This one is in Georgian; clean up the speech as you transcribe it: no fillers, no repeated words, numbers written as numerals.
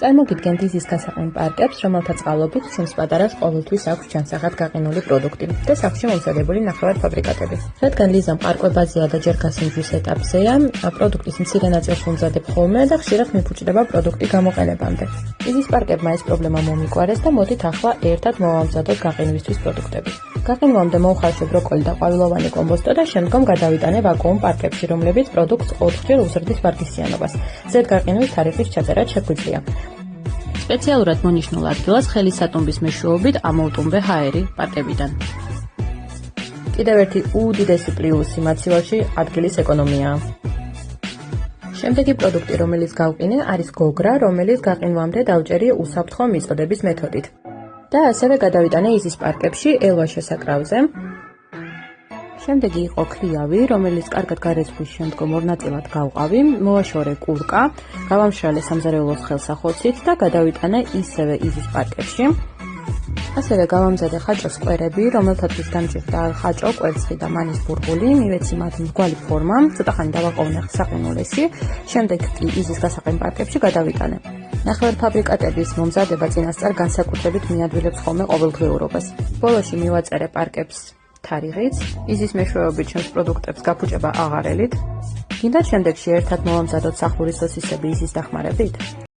წარმოგიდგენთ იზის გასაყენ პარკებს, რომელთა წყალობით ჩვენს პატარას ყოველთვის აქვს ჯანსაღად გაყინული პროდუქტი და სახლში მომზადებული ნახევარფაბრიკატები. რადგან ლიზა მყარკვებაზეა და ჯერ გასინჯვის ეტაპზეა, პროდუქტის მცირე ნაწილს უმზადებ ხოლმე და ხშირად მიფუჭდება პროდუქტი გამოყენებამდე. იზის პარკებმა ეს პრობლემა მომიგვარეს და მოდით ახლა ერთად მოვამზადოთ გაყინვისთვის პროდუქტები. გაყინვამდე მოვხარშე ბროკოლი და ყვავილოვანი კომბოსტო და შემდგომ გადავიტანე ვაკუუმ პარკებში, რომლებიც პროდუქტს 4-ჯერ უზრდის ვარგისიანობას. ზედ გაყინვის თარიღის ჩაწერაც შეგვიძლია. სპეციალურად მონიშნულ ადგილას ხელისატუმბის მეშვეობით ამოუტუმბე ჰაერი პარკებიდან. კიდევ ერთი უდიდესი პლუსი მაცივარში ადგილის ეკონომიაა. შემდეგი პროდუქტი, რომელიც გავყინე, არის გოგრა, რომელიც გაყინვამდე დავჭერი უსაფრთხო მიწოდების მეთოდით. და ასევე გადავიტანე იზის პარკებში ელვა შესაკრავზე. შემდეგი იყო ქლიავი, რომელიც კარგად გარეცხვის შემდგომ ორ ნაწილად გავყავი, მოვაშორე კურკა, გავამშრალე სამზარეულოს ხელსახოცით და გადავიტანე ისევე იზის პარკებში. ასევე გავამზადე ხაჭოს კვერები, რომელთათვის დამჭირდა ხაჭო, კვერცხი და მანის ბურღული, მივეცი მათ მრგვალი ფორმა, ცოტა ხანი დავაყოვნე საყინულში, შემდეგ კი იზის გასაყენ პარკებში გადავიტანე. ნახევარფაბრიკატების მომზადება წინასწარ განსაკუთრებით მიადვილებს ხოლმე ყოველდღიურობას. ბოლოში მივაწერე პარკებს თარიღიც, იზის მეშვეობით ჩემს პროდუქტებს გაფუჭება აღარელით. გინდათ შემდეგში ერთად მოვამზადოთ სახლური სოსისები იზის დახმარებით?